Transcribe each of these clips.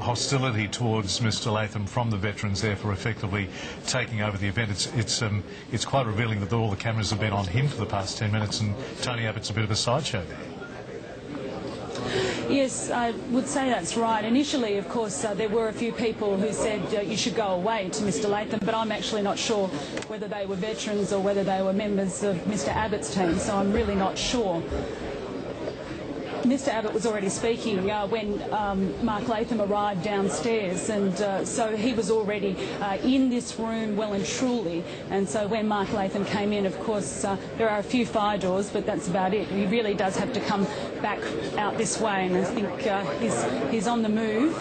hostility towards Mr Latham from the veterans there for effectively taking over the event. It's quite revealing that all the cameras have been on him for the past 10 minutes, and Tony Abbott's a bit of a sideshow there. Yes, I would say that's right. Initially, of course, there were a few people who said you should go away to Mr Latham, but I'm actually not sure whether they were veterans or whether they were members of Mr Abbott's team, so I'm really not sure. Mr Abbott was already speaking when Mark Latham arrived downstairs, and so he was already in this room well and truly, and so when Mark Latham came in, of course, there are a few fire doors, but that's about it. He really does have to come back out this way, and I think he's on the move.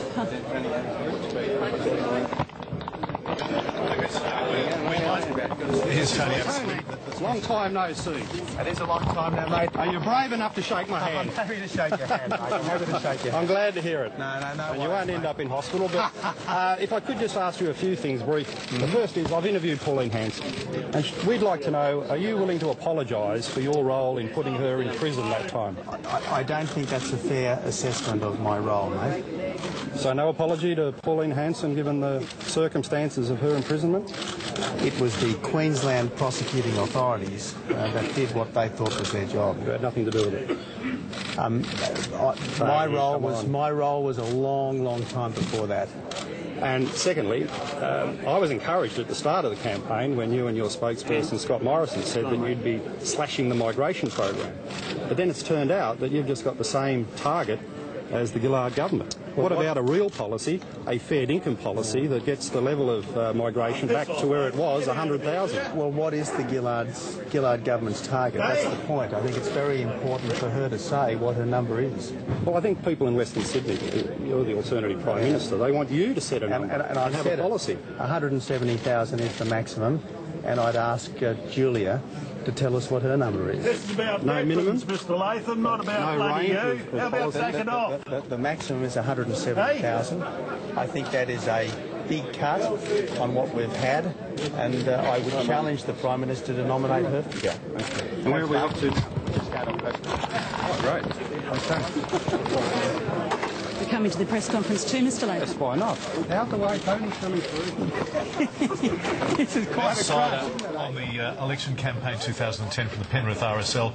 Here's Tony Abbott. Long time no see. It is a long time now, mate. Are you brave enough to shake my hand? I'm happy to shake your hand, mate. I'm happy to shake your hand. I'm glad to hear it. No. And you won't end up in hospital, but if I could just ask you a few things brief. The first is, I've interviewed Pauline Hanson, and we'd like to know, are you willing to apologise for your role in putting her in prison that time? I don't think that's a fair assessment of my role, mate. So no apology to Pauline Hanson given the circumstances of her imprisonment? It was the Queensland prosecuting authorities that did what they thought was their job. You had nothing to do with it? My role was a long time before that. And secondly, I was encouraged at the start of the campaign when you and your spokesperson Scott Morrison said that you'd be slashing the migration program. But then it's turned out that you've just got the same target as the Gillard government. What about a real policy, a fair income policy that gets the level of migration back to where it was, 100,000? Well, what is the Gillard government's target? That's the point. I think it's very important for her to say what her number is. Well, I think people in Western Sydney, you're the alternative Prime Minister, they want you to set a number and have a policy. 170,000 is the maximum, and I'd ask Julia to tell us what her number is. This is about no minimum, Mr Latham, not about bloody you. How about taking off? The maximum is 170,000. I think that is a big cut on what we've had, and I would challenge the Prime Minister to nominate her figure. Okay. And where are we up to? Just out of press. Oh, great. Okay. We're coming to the press conference too, Mr Latham. Yes, why not? Out the way, Tony's coming through. This is quite Outsider on the election campaign 2010 from the Penrith RSL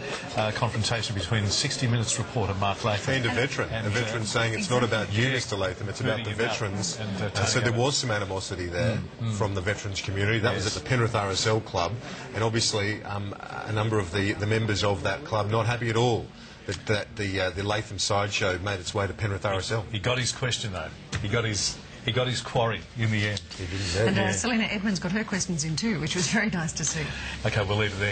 confrontation between 60 Minutes reporter Mark Latham and a veteran saying it's not about you, Mr Latham, it's about the veterans. And so there was some animosity there from the veterans community. That was at the Penrith RSL club, and obviously a number of the members of that club not happy at all that the Latham sideshow made its way to Penrith RSL. He got his question though. He got his quarry in the end. And Selena Edmonds got her questions in too, which was very nice to see. Okay, we'll leave it there.